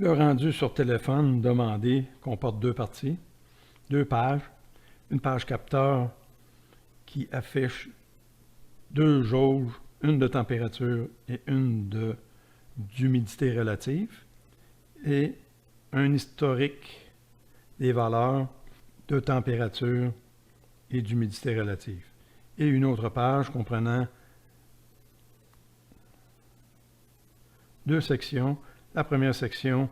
Le rendu sur téléphone demandé comporte deux parties, deux pages. Une page capteur qui affiche deux jauges, une de température et une d'humidité relative, et un historique des valeurs de température et d'humidité relative. Et une autre page comprenant deux sections. La première section,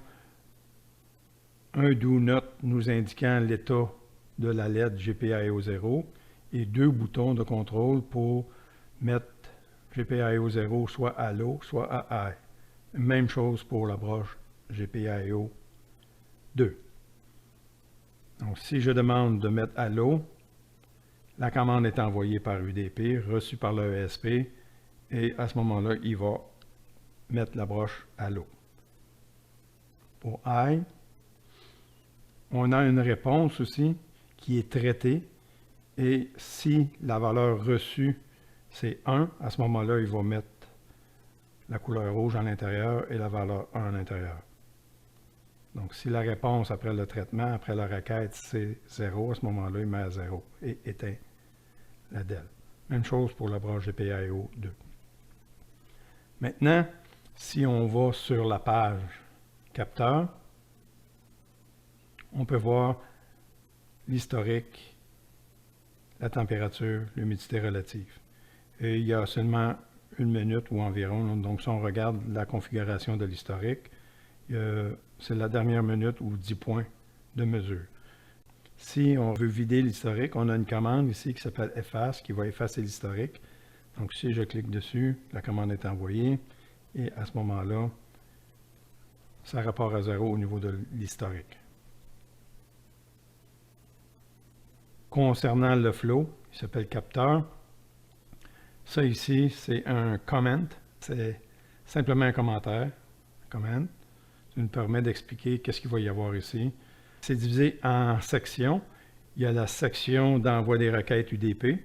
un do not nous indiquant l'état de la LED GPIO 0 et deux boutons de contrôle pour mettre GPIO 0 soit à low, soit à high. Même chose pour la broche GPIO 2. Donc, si je demande de mettre à low, la commande est envoyée par UDP, reçue par le ESP, et à ce moment-là, il va mettre la broche à low. Pour high, on a une réponse aussi qui est traitée, et si la valeur reçue c'est 1, à ce moment-là, il va mettre la couleur rouge à l'intérieur et la valeur 1 à l'intérieur. Donc, si la réponse après le traitement, après la requête, c'est 0, à ce moment-là, il met à 0 et éteint la DEL. Même chose pour la broche GPIO 2. Maintenant, si on va sur la page capteur, on peut voir l'historique, la température, l'humidité relative. Et il y a seulement une minute ou environ. Donc, si on regarde la configuration de l'historique, c'est la dernière minute ou 10 points de mesure. Si on veut vider l'historique, on a une commande ici qui s'appelle efface, qui va effacer l'historique. Donc, si je clique dessus, la commande est envoyée. Et à ce moment-là, ça repart à 0 au niveau de l'historique. Concernant le flow, il s'appelle capteur. Ça ici, c'est un comment. C'est simplement un commentaire. Comment. Ça nous permet d'expliquer qu'est-ce qu'il va y avoir ici. C'est divisé en sections. Il y a la section d'envoi des requêtes UDP.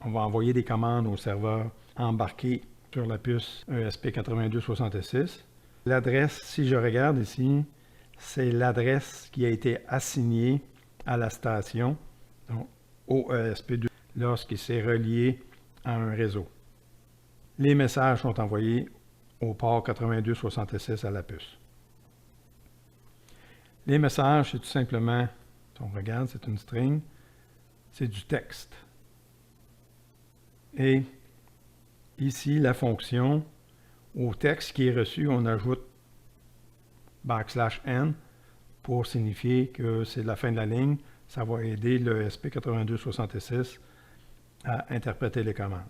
On va envoyer des commandes au serveur embarqué sur la puce ESP8266. L'adresse, si je regarde ici, c'est l'adresse qui a été assignée à la station, donc au ESP2, lorsqu'il s'est relié à un réseau. Les messages sont envoyés au port 8266 à la puce. Les messages, c'est tout simplement, si on regarde, c'est une string, c'est du texte. Et ici, la fonction, au texte qui est reçu, on ajoute \n pour signifier que c'est la fin de la ligne. Ça va aider le ESP8266 à interpréter les commandes.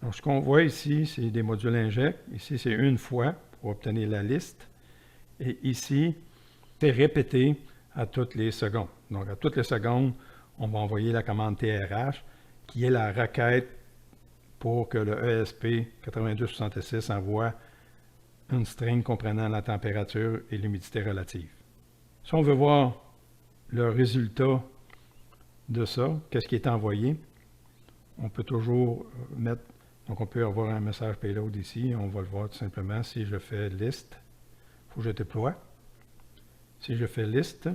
Donc, ce qu'on voit ici, c'est des modules inject. Ici, c'est une fois pour obtenir la liste. Et ici, c'est répété à toutes les secondes. Donc, à toutes les secondes, on va envoyer la commande TRH, qui est la requête pour que le ESP8266 envoie une string comprenant la température et l'humidité relative. Si on veut voir le résultat de ça, qu'est-ce qui est envoyé, on peut toujours mettre, donc on peut avoir un message payload ici, on va le voir tout simplement si je fais list, il faut que je déploie. Si je fais list,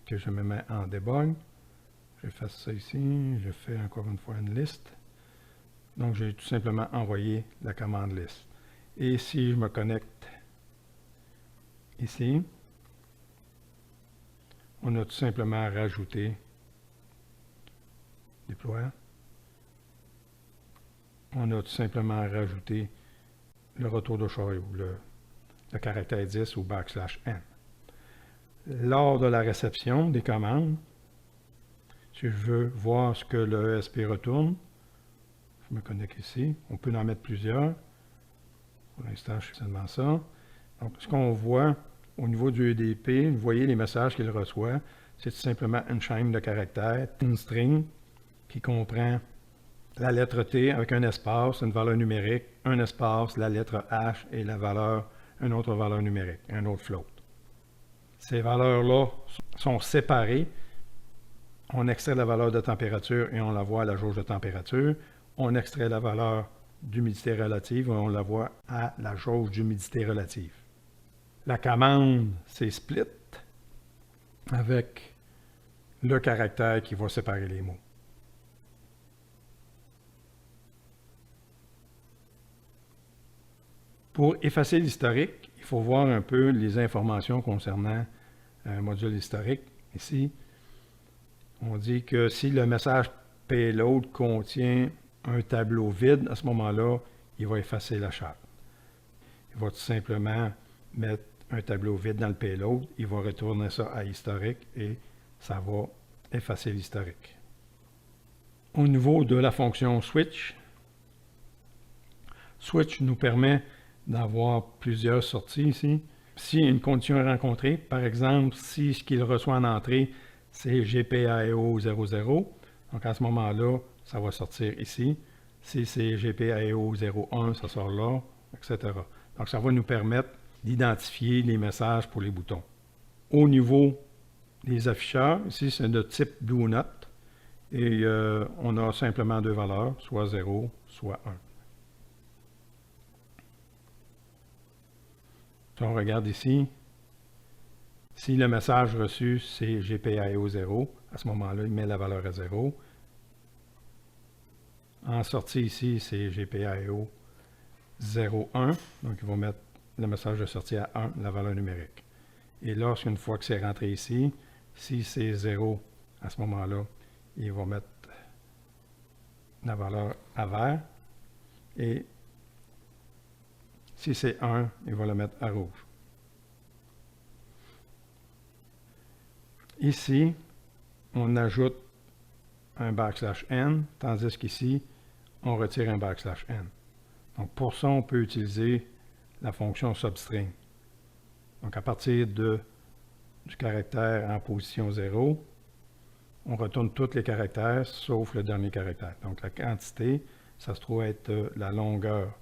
que je me mets en debug, j'efface ça ici, je fais encore une fois une liste. Donc, j'ai tout simplement envoyé la commande list. Et si je me connecte ici, on a tout simplement rajouté déploie. On a tout simplement rajouté le retour de chariot, le caractère 10 ou \n. Lors de la réception des commandes, si je veux voir ce que le ESP retourne, je me connecte ici. On peut en mettre plusieurs. Pour l'instant, je fais seulement ça. Donc, ce qu'on voit au niveau du EDP, vous voyez les messages qu'il reçoit, c'est tout simplement une chaîne de caractères, une string qui comprend la lettre T avec un espace, une valeur numérique, un espace, la lettre H et la valeur, une autre valeur numérique, un autre float. Ces valeurs-là sont séparées. On extrait la valeur de température et on la voit à la jauge de température. On extrait la valeur d'humidité relative, on la voit à la jauge d'humidité relative. La commande, c'est split avec le caractère qui va séparer les mots. Pour effacer l'historique, il faut voir un peu les informations concernant un module historique. Ici, on dit que si le message payload contient un tableau vide, à ce moment-là, il va effacer la charte. Il va tout simplement mettre un tableau vide dans le payload, il va retourner ça à historique et ça va effacer l'historique. Au niveau de la fonction switch, switch nous permet d'avoir plusieurs sorties ici. Si une condition est rencontrée, par exemple, si ce qu'il reçoit en entrée, c'est GPIO 00, donc à ce moment-là, ça va sortir ici. Si c'est GPIO 01, ça sort là, etc. Donc ça va nous permettre d'identifier les messages pour les boutons. Au niveau des afficheurs, ici c'est de type Blue Note et on a simplement deux valeurs, soit 0, soit 1. Si on regarde ici, si le message reçu c'est GPIO 0, à ce moment-là, il met la valeur à 0. En sortie ici, c'est GPIO 01, donc il va mettre le message de sortie à 1, la valeur numérique. Et lorsqu'une fois que c'est rentré ici, si c'est 0, à ce moment-là, il va mettre la valeur à vert. Et si c'est 1, il va le mettre à rouge. Ici, on ajoute un \n, tandis qu'ici, on retire un \n. Donc pour ça, on peut utiliser la fonction substring. Donc à partir du caractère en position 0, on retourne tous les caractères sauf le dernier caractère. Donc la quantité, ça se trouve être la longueur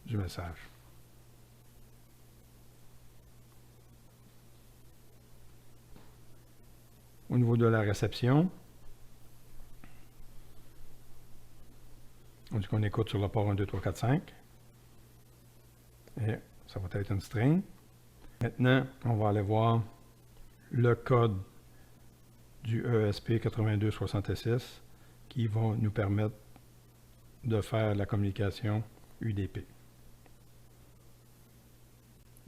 du message. Au niveau de la réception, on dit qu'on écoute sur le port 1, 2, 3, 4, 5. Et ça va être une string. Maintenant, on va aller voir le code du ESP8266 qui va nous permettre de faire la communication UDP.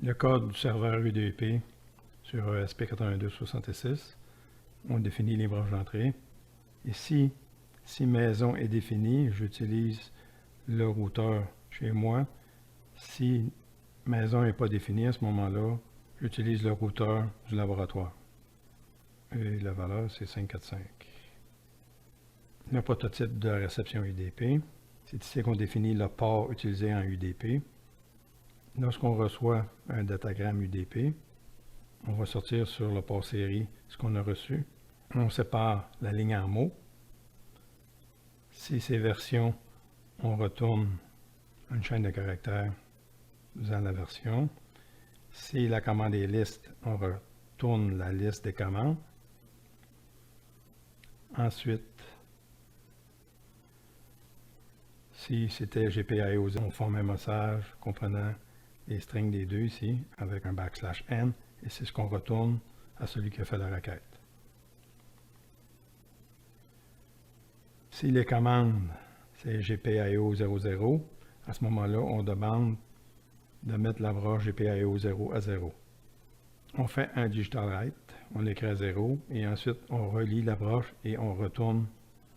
Le code du serveur UDP sur ESP8266, on définit les branches d'entrée. Ici, si maison est définie, j'utilise le routeur chez moi. Si maison n'est pas définie à ce moment-là, j'utilise le routeur du laboratoire. Et la valeur, c'est 545. Le prototype de la réception UDP, c'est ici qu'on définit le port utilisé en UDP. Lorsqu'on reçoit un datagramme UDP, on va sortir sur le port série ce qu'on a reçu. On sépare la ligne en mots. Si c'est version, on retourne une chaîne de caractères dans la version. Si la commande est liste, on retourne la liste des commandes. Ensuite, si c'était GPIO, on forme un message comprenant les strings des deux ici avec un \n et c'est ce qu'on retourne à celui qui a fait la requête. Si les commandes c'est GPIO 00, à ce moment-là, on demande de mettre la broche GPIO 0 à 0. On fait un digital write, on l'écrit à 0 et ensuite on relie la broche et on retourne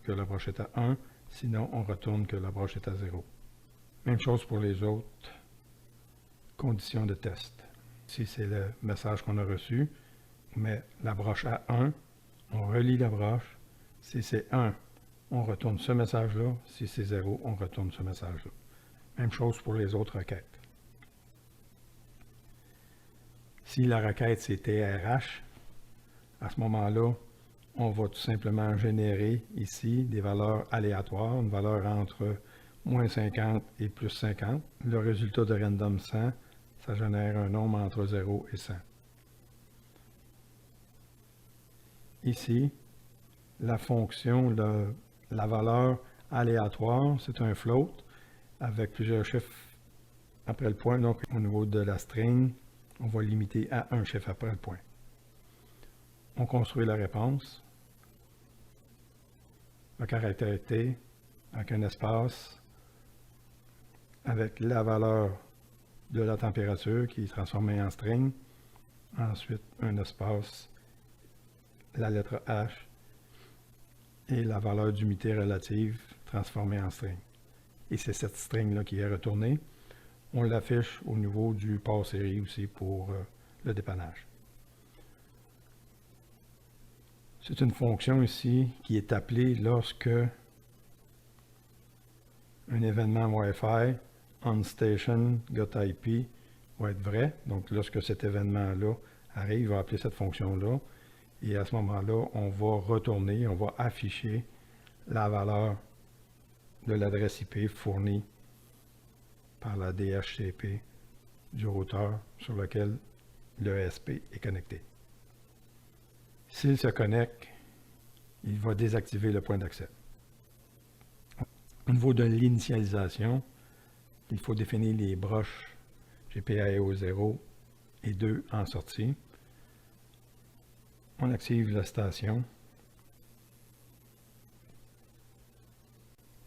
que la broche est à 1, sinon on retourne que la broche est à 0. Même chose pour les autres conditions de test. Si c'est le message qu'on a reçu, on met la broche à 1, on relie la broche. Si c'est 1, on retourne ce message-là. Si c'est 0, on retourne ce message-là. Même chose pour les autres requêtes. Si la requête c'est TRH, à ce moment-là, on va tout simplement générer ici des valeurs aléatoires, une valeur entre moins 50 et plus 50. Le résultat de random 100, ça génère un nombre entre 0 et 100. Ici, la fonction, la valeur aléatoire, c'est un float. avec plusieurs chiffres après le point. Donc, au niveau de la string, on va limiter à un chiffre après le point. On construit la réponse. Le caractère T avec un espace avec la valeur de la température qui est transformée en string. Ensuite, un espace, la lettre H et la valeur d'unité relative transformée en string. Et c'est cette string-là qui est retournée. On l'affiche au niveau du port série aussi pour le dépannage. C'est une fonction ici qui est appelée lorsque un événement Wi-Fi OnStation GetIP va être vrai. Donc lorsque cet événement-là arrive, il va appeler cette fonction-là. Et à ce moment-là, on va retourner, on va afficher la valeur de l'adresse IP fournie par la DHCP du routeur sur lequel le ESP est connecté. S'il se connecte, il va désactiver le point d'accès. Au niveau de l'initialisation, il faut définir les broches GPIO 0 et 2 en sortie. On active la station.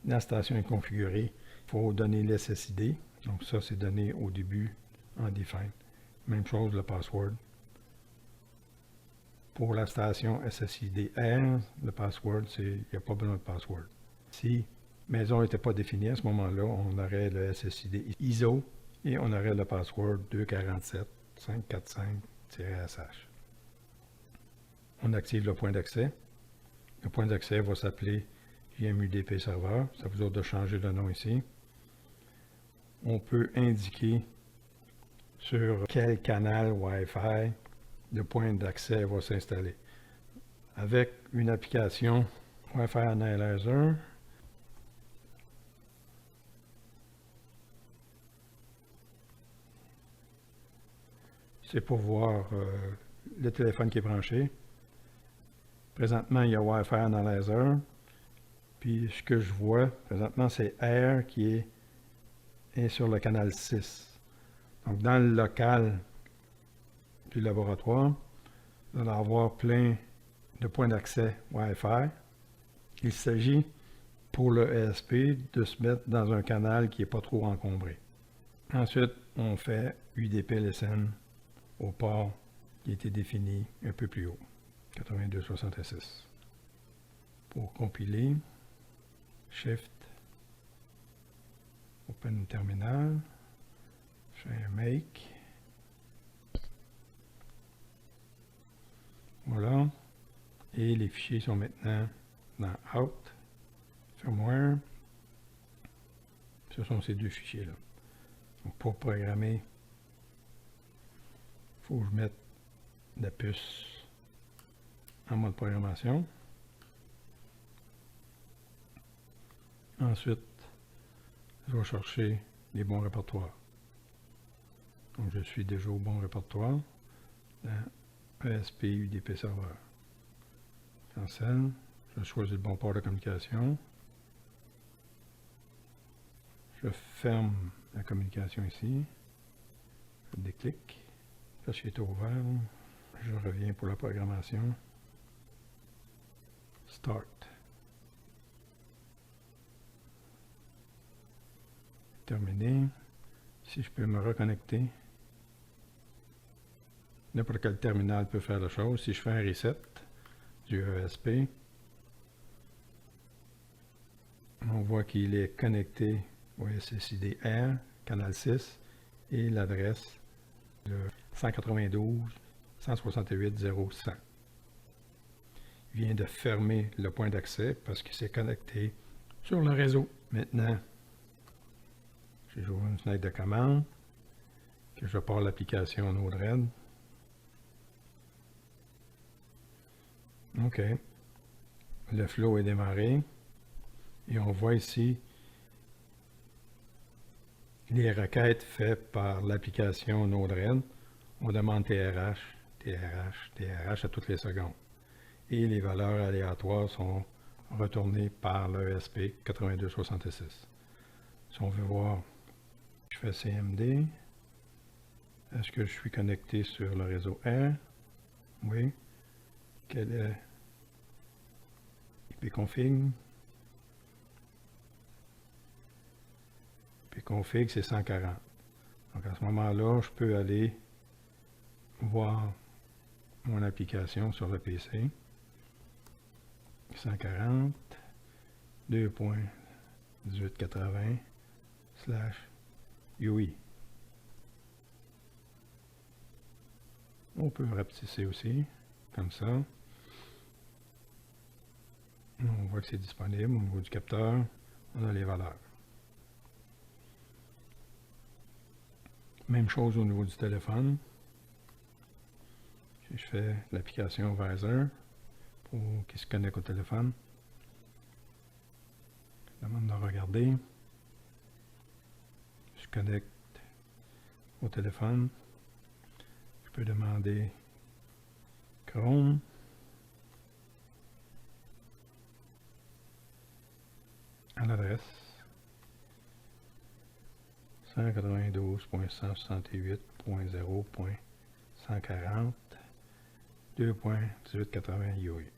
La station est configurée. Il faut donner l'SSID. Donc ça, c'est donné au début en define. Même chose, le password. Pour la station SSID R, le password, il n'y a pas besoin de password. Si maison n'était pas définie à ce moment-là, on aurait le SSID ISO et on aurait le password 247.545-SH. On active le point d'accès. Le point d'accès va s'appeler JMUDP serveur. Ça vous autres de changer le nom ici. On peut indiquer sur quel canal Wi-Fi le point d'accès va s'installer. Avec une application Wi-Fi Analyzer, c'est pour voir le téléphone qui est branché. Présentement, il y a Wi-Fi Analyzer. Puis ce que je vois, présentement, c'est R qui est sur le canal 6. Donc, dans le local du laboratoire, vous allez avoir plein de points d'accès Wi-Fi. Il s'agit pour le ESP de se mettre dans un canal qui n'est pas trop encombré. Ensuite, on fait UDP-LSN au port qui a été défini un peu plus haut, 8266. Pour compiler, Shift, Open Terminal, je fais un Make. Voilà. Et les fichiers sont maintenant dans Out, Firmware. Ce sont ces deux fichiers-là. Donc pour programmer, il faut que je mette la puce en mode programmation. Ensuite, je vais chercher les bons répertoires. Donc je suis déjà au bon répertoire dans ESP UDP serveur. Cancel. Je choisis le bon port de communication. Je ferme la communication ici. Je déclic. Le fichier est ouvert. Je reviens pour la programmation. Start. Terminé. Si je peux me reconnecter, n'importe quel terminal peut faire la chose. Si je fais un reset du ESP, on voit qu'il est connecté au SSID R, canal 6, et l'adresse de 192.168.0.100. Il vient de fermer le point d'accès parce qu'il s'est connecté sur le réseau. Maintenant, j'ouvre une fenêtre de commande, que je pars l'application Node-RED. OK. Le flow est démarré. Et on voit ici les requêtes faites par l'application Node-RED. On demande TRH, TRH, TRH à toutes les secondes. Et les valeurs aléatoires sont retournées par l'ESP 8266. Si on veut voir, je fais CMD. Est-ce que je suis connecté sur le réseau R? Oui. Quel est ipconfig? Ipconfig, c'est 140. Donc à ce moment-là, je peux aller voir mon application sur le PC. 140 2.1880/UI. On peut rapetisser aussi, comme ça. On voit que c'est disponible au niveau du capteur. On a les valeurs. Même chose au niveau du téléphone. Je fais l'application Visor pour qu'il se connecte au téléphone. Je demande de regarder. Je connecte au téléphone. Je peux demander Chrome. À l'adresse 192.168.0.140 2.1880 UI.